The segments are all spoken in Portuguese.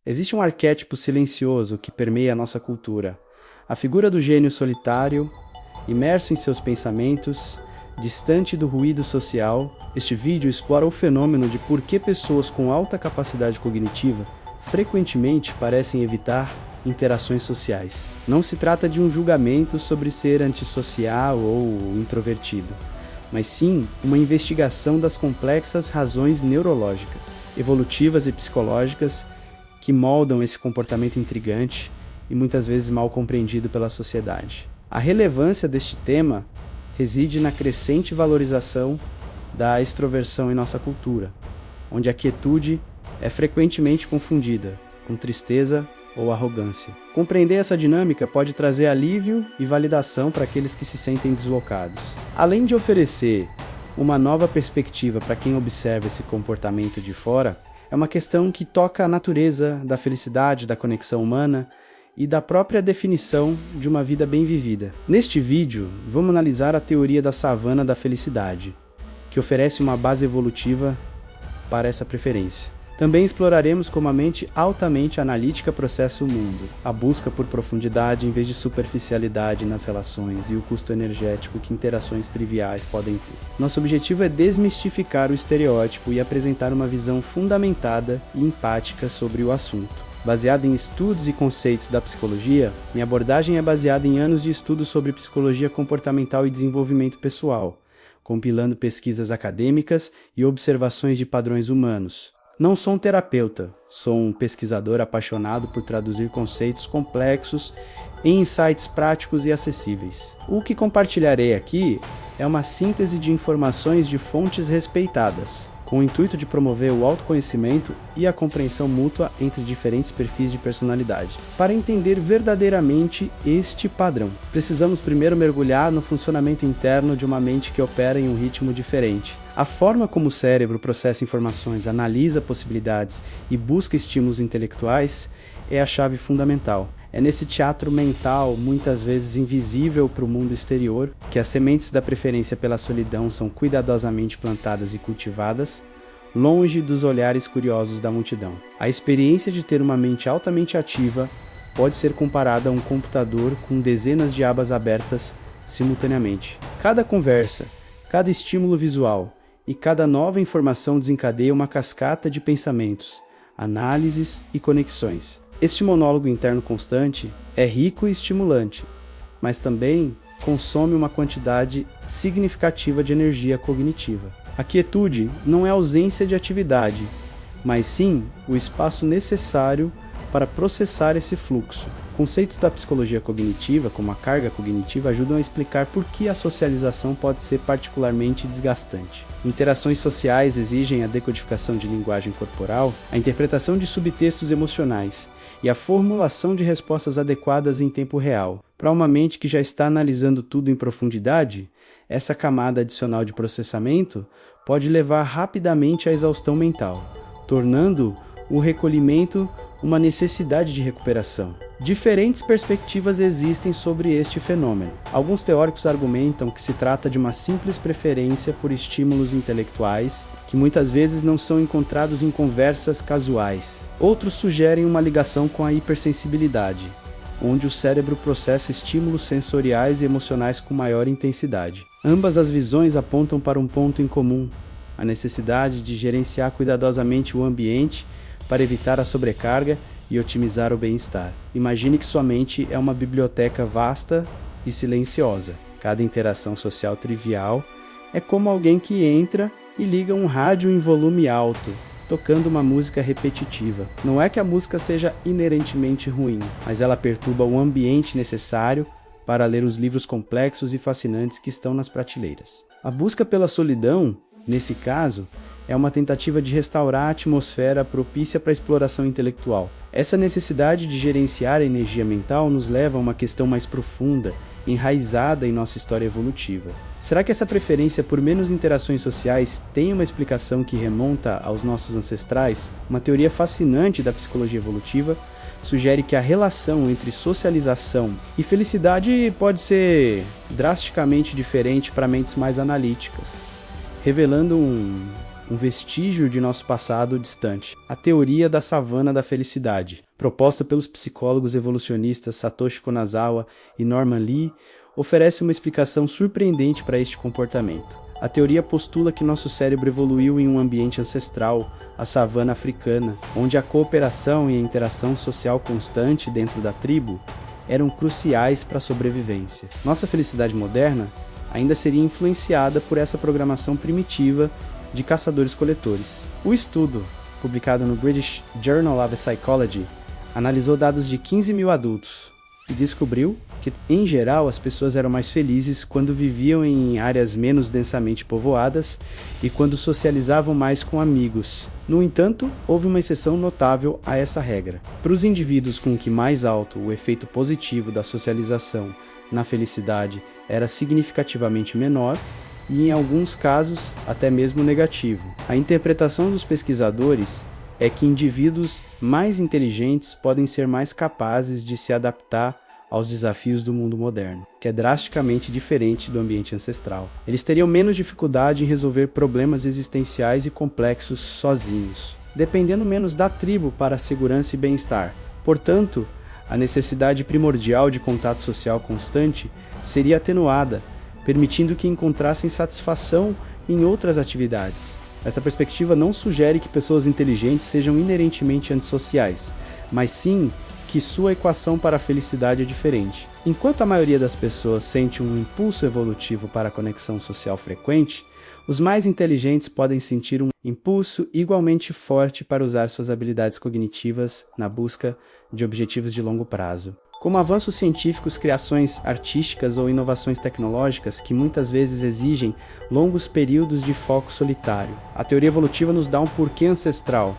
Existe um arquétipo silencioso que permeia a nossa cultura. A figura do gênio solitário, imerso em seus pensamentos, distante do ruído social. Este vídeo explora o fenômeno de por que pessoas com alta capacidade cognitiva frequentemente parecem evitar interações sociais. Não se trata de um julgamento sobre ser antissocial ou introvertido, mas sim uma investigação das complexas razões neurológicas, evolutivas e psicológicas que moldam esse comportamento intrigante e muitas vezes mal compreendido pela sociedade. A relevância deste tema reside na crescente valorização da extroversão em nossa cultura, onde a quietude é frequentemente confundida com tristeza ou arrogância. Compreender essa dinâmica pode trazer alívio e validação para aqueles que se sentem deslocados. Além de oferecer uma nova perspectiva para quem observa esse comportamento de fora, é uma questão que toca a natureza da felicidade, da conexão humana e da própria definição de uma vida bem vivida. Neste vídeo, vamos analisar a teoria da savana da felicidade, que oferece uma base evolutiva para essa preferência. Também exploraremos como a mente altamente analítica processa o mundo, a busca por profundidade em vez de superficialidade nas relações e o custo energético que interações triviais podem ter. Nosso objetivo é desmistificar o estereótipo e apresentar uma visão fundamentada e empática sobre o assunto. Baseada em estudos e conceitos da psicologia, minha abordagem é baseada em anos de estudo sobre psicologia comportamental e desenvolvimento pessoal, compilando pesquisas acadêmicas e observações de padrões humanos. Não sou um terapeuta, sou um pesquisador apaixonado por traduzir conceitos complexos em insights práticos e acessíveis. O que compartilharei aqui é uma síntese de informações de fontes respeitadas, com o intuito de promover o autoconhecimento e a compreensão mútua entre diferentes perfis de personalidade. Para entender verdadeiramente este padrão, precisamos primeiro mergulhar no funcionamento interno de uma mente que opera em um ritmo diferente. A forma como o cérebro processa informações, analisa possibilidades e busca estímulos intelectuais é a chave fundamental. É nesse teatro mental, muitas vezes invisível para o mundo exterior, que as sementes da preferência pela solidão são cuidadosamente plantadas e cultivadas, longe dos olhares curiosos da multidão. A experiência de ter uma mente altamente ativa pode ser comparada a um computador com dezenas de abas abertas simultaneamente. Cada conversa, cada estímulo visual e cada nova informação desencadeia uma cascata de pensamentos, análises e conexões. Este monólogo interno constante é rico e estimulante, mas também consome uma quantidade significativa de energia cognitiva. A quietude não é ausência de atividade, mas sim o espaço necessário para processar esse fluxo. Conceitos da psicologia cognitiva, como a carga cognitiva, ajudam a explicar por que a socialização pode ser particularmente desgastante. Interações sociais exigem a decodificação de linguagem corporal, a interpretação de subtextos emocionais e a formulação de respostas adequadas em tempo real. Para uma mente que já está analisando tudo em profundidade, essa camada adicional de processamento pode levar rapidamente à exaustão mental, tornando o recolhimento uma necessidade de recuperação. Diferentes perspectivas existem sobre este fenômeno. Alguns teóricos argumentam que se trata de uma simples preferência por estímulos intelectuais, que muitas vezes não são encontrados em conversas casuais. Outros sugerem uma ligação com a hipersensibilidade, onde o cérebro processa estímulos sensoriais e emocionais com maior intensidade. Ambas as visões apontam para um ponto em comum: a necessidade de gerenciar cuidadosamente o ambiente para evitar a sobrecarga e otimizar o bem-estar. Imagine que sua mente é uma biblioteca vasta e silenciosa. Cada interação social trivial é como alguém que entra e liga um rádio em volume alto, tocando uma música repetitiva. Não é que a música seja inerentemente ruim, mas ela perturba o ambiente necessário para ler os livros complexos e fascinantes que estão nas prateleiras. A busca pela solidão, nesse caso, é uma tentativa de restaurar a atmosfera propícia para a exploração intelectual. Essa necessidade de gerenciar a energia mental nos leva a uma questão mais profunda, enraizada em nossa história evolutiva. Será que essa preferência por menos interações sociais tem uma explicação que remonta aos nossos ancestrais? Uma teoria fascinante da psicologia evolutiva sugere que a relação entre socialização e felicidade pode ser drasticamente diferente para mentes mais analíticas, revelando um um vestígio de nosso passado distante. A teoria da savana da felicidade, proposta pelos psicólogos evolucionistas Satoshi Konazawa e Norman Lee, oferece uma explicação surpreendente para este comportamento. A teoria postula que nosso cérebro evoluiu em um ambiente ancestral, a savana africana, onde a cooperação e a interação social constante dentro da tribo eram cruciais para a sobrevivência. Nossa felicidade moderna ainda seria influenciada por essa programação primitiva de caçadores-coletores. O estudo, publicado no British Journal of Psychology, analisou dados de 15 mil adultos e descobriu que, em geral, as pessoas eram mais felizes quando viviam em áreas menos densamente povoadas e quando socializavam mais com amigos. No entanto, houve uma exceção notável a essa regra. Para os indivíduos com que mais alto o efeito positivo da socialização na felicidade era significativamente menor, e em alguns casos até mesmo negativo. A interpretação dos pesquisadores é que indivíduos mais inteligentes podem ser mais capazes de se adaptar aos desafios do mundo moderno, que é drasticamente diferente do ambiente ancestral. Eles teriam menos dificuldade em resolver problemas existenciais e complexos sozinhos, dependendo menos da tribo para a segurança e bem-estar. Portanto, a necessidade primordial de contato social constante seria atenuada, permitindo que encontrassem satisfação em outras atividades. Essa perspectiva não sugere que pessoas inteligentes sejam inerentemente antissociais, mas sim que sua equação para a felicidade é diferente. Enquanto a maioria das pessoas sente um impulso evolutivo para a conexão social frequente, os mais inteligentes podem sentir um impulso igualmente forte para usar suas habilidades cognitivas na busca de objetivos de longo prazo. Como avanços científicos, criações artísticas ou inovações tecnológicas que muitas vezes exigem longos períodos de foco solitário. A teoria evolutiva nos dá um porquê ancestral,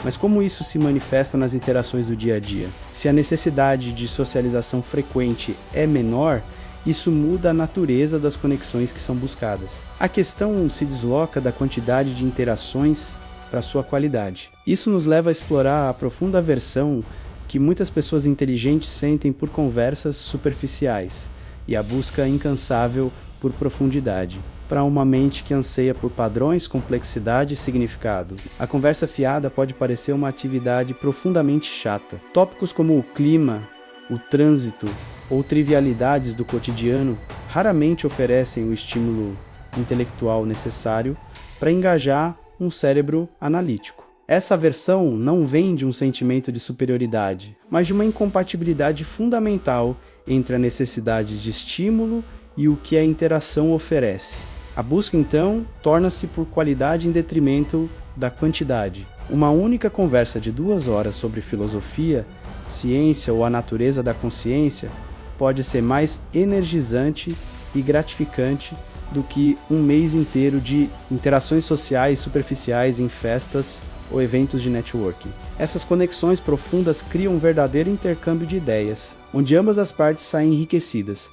mas como isso se manifesta nas interações do dia a dia? Se a necessidade de socialização frequente é menor, isso muda a natureza das conexões que são buscadas. A questão se desloca da quantidade de interações para sua qualidade. Isso nos leva a explorar a profunda aversão que muitas pessoas inteligentes sentem por conversas superficiais e a busca incansável por profundidade. Para uma mente que anseia por padrões, complexidade e significado, a conversa fiada pode parecer uma atividade profundamente chata. Tópicos como o clima, o trânsito ou trivialidades do cotidiano raramente oferecem o estímulo intelectual necessário para engajar um cérebro analítico. Essa aversão não vem de um sentimento de superioridade, mas de uma incompatibilidade fundamental entre a necessidade de estímulo e o que a interação oferece. A busca, então, torna-se por qualidade em detrimento da quantidade. Uma única conversa de 2 horas sobre filosofia, ciência ou a natureza da consciência pode ser mais energizante e gratificante do que um mês inteiro de interações sociais superficiais em festas ou eventos de networking. Essas conexões profundas criam um verdadeiro intercâmbio de ideias, onde ambas as partes saem enriquecidas,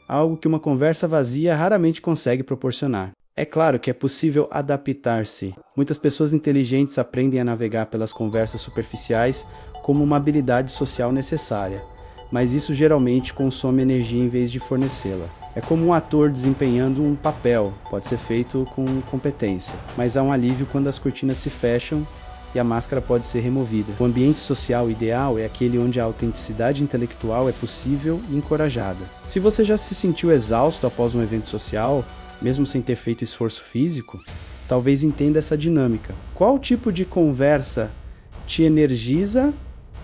algo que uma conversa vazia raramente consegue proporcionar. É claro que é possível adaptar-se. Muitas pessoas inteligentes aprendem a navegar pelas conversas superficiais como uma habilidade social necessária, mas isso geralmente consome energia em vez de fornecê-la. É como um ator desempenhando um papel, pode ser feito com competência, mas há um alívio quando as cortinas se fecham e a máscara pode ser removida. O ambiente social ideal é aquele onde a autenticidade intelectual é possível e encorajada. Se você já se sentiu exausto após um evento social, mesmo sem ter feito esforço físico, talvez entenda essa dinâmica. Qual tipo de conversa te energiza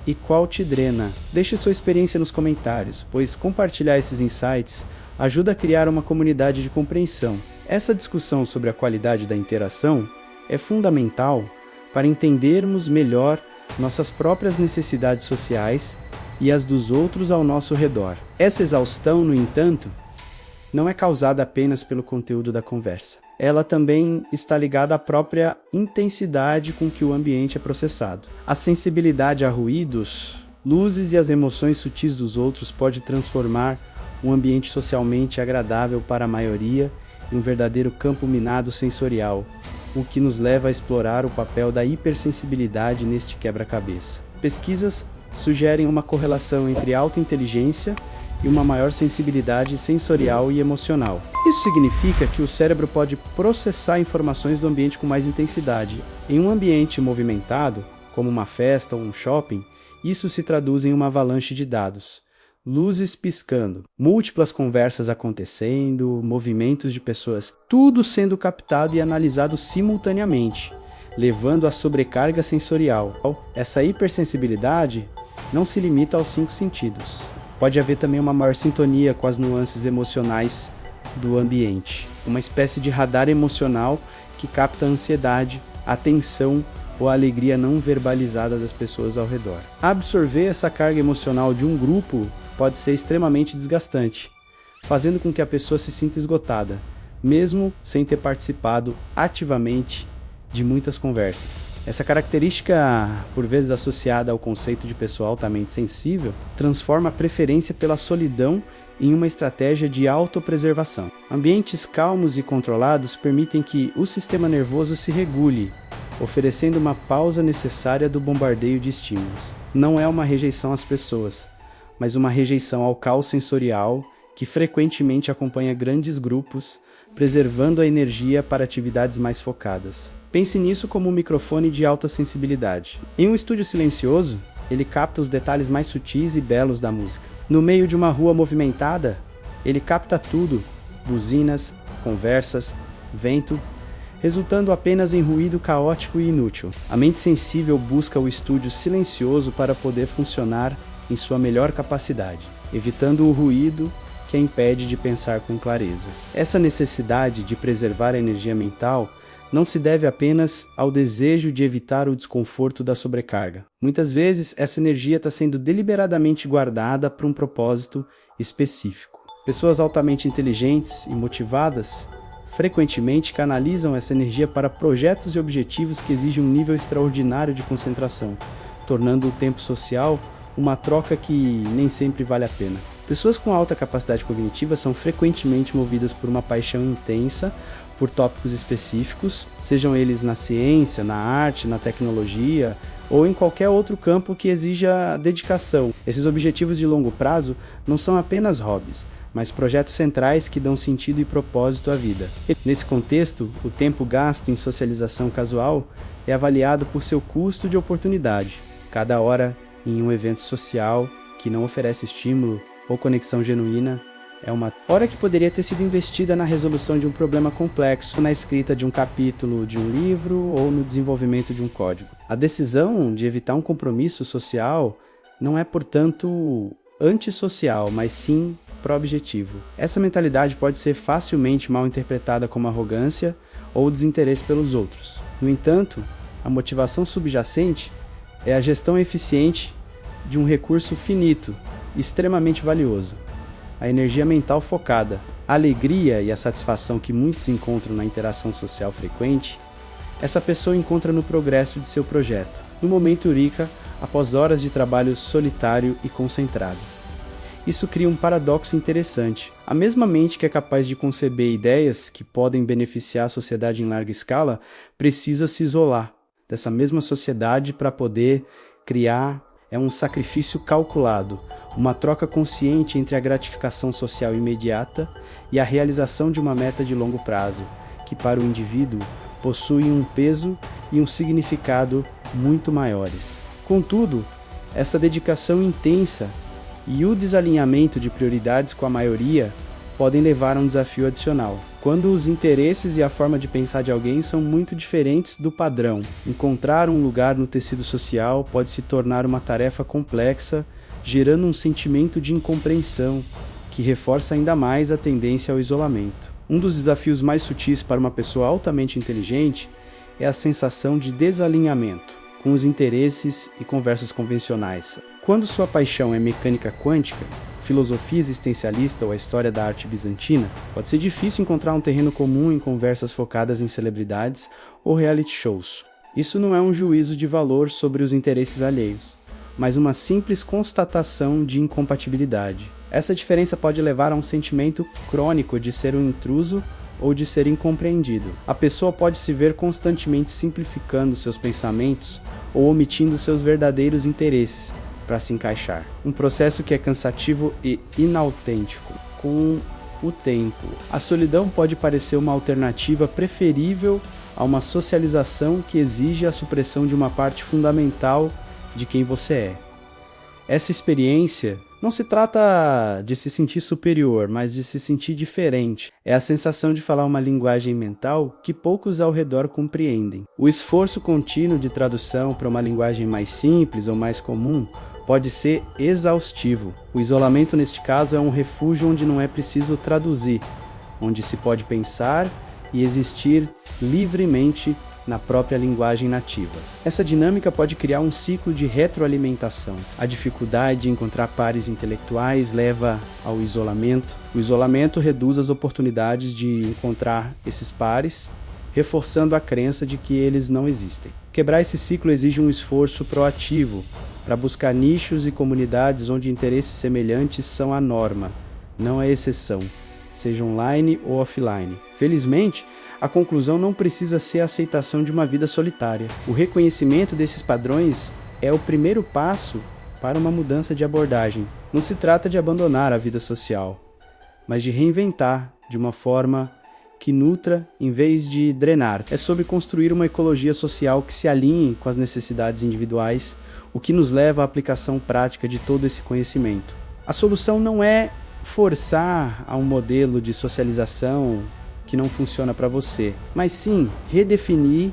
e qual te drena? Deixe sua experiência nos comentários, pois compartilhar esses insights ajuda a criar uma comunidade de compreensão. Essa discussão sobre a qualidade da interação é fundamental para entendermos melhor nossas próprias necessidades sociais e as dos outros ao nosso redor. Essa exaustão, no entanto, não é causada apenas pelo conteúdo da conversa. Ela também está ligada à própria intensidade com que o ambiente é processado. A sensibilidade a ruídos, luzes e as emoções sutis dos outros pode transformar um ambiente socialmente agradável para a maioria em um verdadeiro campo minado sensorial, o que nos leva a explorar o papel da hipersensibilidade neste quebra-cabeça. Pesquisas sugerem uma correlação entre alta inteligência e uma maior sensibilidade sensorial e emocional. Isso significa que o cérebro pode processar informações do ambiente com mais intensidade. Em um ambiente movimentado, como uma festa ou um shopping, isso se traduz em uma avalanche de dados. Luzes piscando, múltiplas conversas acontecendo, movimentos de pessoas, tudo sendo captado e analisado simultaneamente, levando à sobrecarga sensorial. Essa hipersensibilidade não se limita aos 5 sentidos. Pode haver também uma maior sintonia com as nuances emocionais do ambiente, uma espécie de radar emocional que capta a ansiedade, a tensão ou a alegria não verbalizada das pessoas ao redor. Absorver essa carga emocional de um grupo pode ser extremamente desgastante, fazendo com que a pessoa se sinta esgotada, mesmo sem ter participado ativamente de muitas conversas. Essa característica, por vezes associada ao conceito de pessoa altamente sensível, transforma a preferência pela solidão em uma estratégia de autopreservação. Ambientes calmos e controlados permitem que o sistema nervoso se regule, oferecendo uma pausa necessária do bombardeio de estímulos. Não é uma rejeição às pessoas, mas uma rejeição ao caos sensorial que frequentemente acompanha grandes grupos, preservando a energia para atividades mais focadas. Pense nisso como um microfone de alta sensibilidade. Em um estúdio silencioso, ele capta os detalhes mais sutis e belos da música. No meio de uma rua movimentada, ele capta tudo: buzinas, conversas, vento, resultando apenas em ruído caótico e inútil. A mente sensível busca o estúdio silencioso para poder funcionar em sua melhor capacidade, evitando o ruído que a impede de pensar com clareza. Essa necessidade de preservar a energia mental não se deve apenas ao desejo de evitar o desconforto da sobrecarga. Muitas vezes, essa energia está sendo deliberadamente guardada para um propósito específico. Pessoas altamente inteligentes e motivadas frequentemente canalizam essa energia para projetos e objetivos que exigem um nível extraordinário de concentração, tornando o tempo social uma troca que nem sempre vale a pena. Pessoas com alta capacidade cognitiva são frequentemente movidas por uma paixão intensa por tópicos específicos, sejam eles na ciência, na arte, na tecnologia ou em qualquer outro campo que exija dedicação. Esses objetivos de longo prazo não são apenas hobbies, mas projetos centrais que dão sentido e propósito à vida. Nesse contexto, o tempo gasto em socialização casual é avaliado por seu custo de oportunidade. Cada hora em um evento social que não oferece estímulo ou conexão genuína é uma hora que poderia ter sido investida na resolução de um problema complexo, na escrita de um capítulo de um livro ou no desenvolvimento de um código. A decisão de evitar um compromisso social não é, portanto, antissocial, mas sim pró-objetivo. Essa mentalidade pode ser facilmente mal interpretada como arrogância ou desinteresse pelos outros. No entanto, a motivação subjacente é a gestão eficiente de um recurso finito, extremamente valioso: a energia mental focada. A alegria e a satisfação que muitos encontram na interação social frequente, essa pessoa encontra no progresso de seu projeto, no momento eureka, após horas de trabalho solitário e concentrado. Isso cria um paradoxo interessante. A mesma mente que é capaz de conceber ideias que podem beneficiar a sociedade em larga escala, precisa se isolar dessa mesma sociedade para poder criar. É um sacrifício calculado, uma troca consciente entre a gratificação social imediata e a realização de uma meta de longo prazo, que para o indivíduo possui um peso e um significado muito maiores. Contudo, essa dedicação intensa e o desalinhamento de prioridades com a maioria podem levar a um desafio adicional. Quando os interesses e a forma de pensar de alguém são muito diferentes do padrão, encontrar um lugar no tecido social pode se tornar uma tarefa complexa, gerando um sentimento de incompreensão, que reforça ainda mais a tendência ao isolamento. Um dos desafios mais sutis para uma pessoa altamente inteligente é a sensação de desalinhamento com os interesses e conversas convencionais. Quando sua paixão é mecânica quântica, filosofia existencialista ou a história da arte bizantina, pode ser difícil encontrar um terreno comum em conversas focadas em celebridades ou reality shows. Isso não é um juízo de valor sobre os interesses alheios, mas uma simples constatação de incompatibilidade. Essa diferença pode levar a um sentimento crônico de ser um intruso ou de ser incompreendido. A pessoa pode se ver constantemente simplificando seus pensamentos ou omitindo seus verdadeiros interesses, para se encaixar. Um processo que é cansativo e inautêntico. Com o tempo, a solidão pode parecer uma alternativa preferível a uma socialização que exige a supressão de uma parte fundamental de quem você é. Essa experiência não se trata de se sentir superior, mas de se sentir diferente. É a sensação de falar uma linguagem mental que poucos ao redor compreendem. O esforço contínuo de tradução para uma linguagem mais simples ou mais comum pode ser exaustivo. O isolamento, neste caso, é um refúgio onde não é preciso traduzir, onde se pode pensar e existir livremente na própria linguagem nativa. Essa dinâmica pode criar um ciclo de retroalimentação. A dificuldade de encontrar pares intelectuais leva ao isolamento. O isolamento reduz as oportunidades de encontrar esses pares, reforçando a crença de que eles não existem. Quebrar esse ciclo exige um esforço proativo para buscar nichos e comunidades onde interesses semelhantes são a norma, não a exceção, seja online ou offline. Felizmente, a conclusão não precisa ser a aceitação de uma vida solitária. O reconhecimento desses padrões é o primeiro passo para uma mudança de abordagem. Não se trata de abandonar a vida social, mas de reinventar de uma forma que nutra em vez de drenar. É sobre construir uma ecologia social que se alinhe com as necessidades individuais, o que nos leva à aplicação prática de todo esse conhecimento. A solução não é forçar a um modelo de socialização que não funciona para você, mas sim redefinir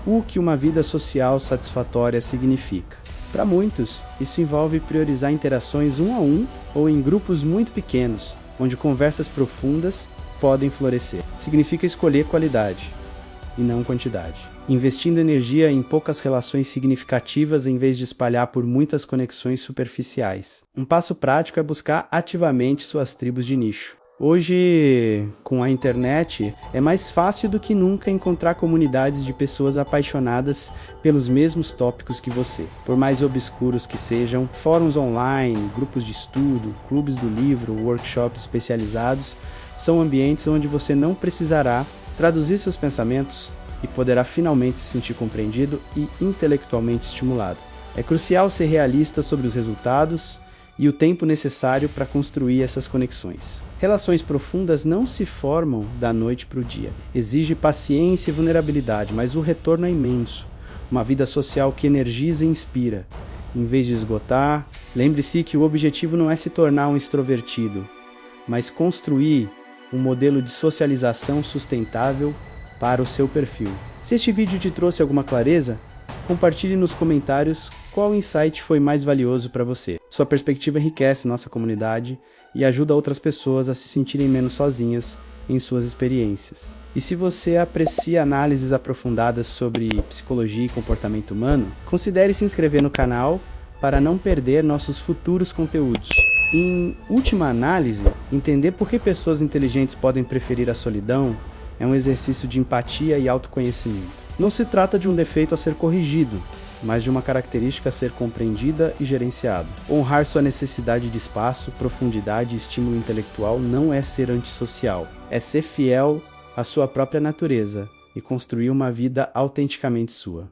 o que uma vida social satisfatória significa. Para muitos, isso envolve priorizar interações um a um ou em grupos muito pequenos, onde conversas profundas podem florescer. Significa escolher qualidade e não quantidade, investindo energia em poucas relações significativas em vez de espalhar por muitas conexões superficiais. Um passo prático é buscar ativamente suas tribos de nicho. Hoje, com a internet, é mais fácil do que nunca encontrar comunidades de pessoas apaixonadas pelos mesmos tópicos que você. Por mais obscuros que sejam, fóruns online, grupos de estudo, clubes do livro, workshops especializados, são ambientes onde você não precisará traduzir seus pensamentos e poderá finalmente se sentir compreendido e intelectualmente estimulado. É crucial ser realista sobre os resultados e o tempo necessário para construir essas conexões. Relações profundas não se formam da noite para o dia. Exige paciência e vulnerabilidade, mas o retorno é imenso. Uma vida social que energiza e inspira. Em vez de esgotar, lembre-se que o objetivo não é se tornar um extrovertido, mas construir um modelo de socialização sustentável para o seu perfil. Se este vídeo te trouxe alguma clareza, compartilhe nos comentários qual insight foi mais valioso para você. Sua perspectiva enriquece nossa comunidade e ajuda outras pessoas a se sentirem menos sozinhas em suas experiências. E se você aprecia análises aprofundadas sobre psicologia e comportamento humano, considere se inscrever no canal para não perder nossos futuros conteúdos. Em última análise, entender por que pessoas inteligentes podem preferir a solidão é um exercício de empatia e autoconhecimento. Não se trata de um defeito a ser corrigido, mas de uma característica a ser compreendida e gerenciada. Honrar sua necessidade de espaço, profundidade e estímulo intelectual não é ser antissocial, é ser fiel à sua própria natureza e construir uma vida autenticamente sua.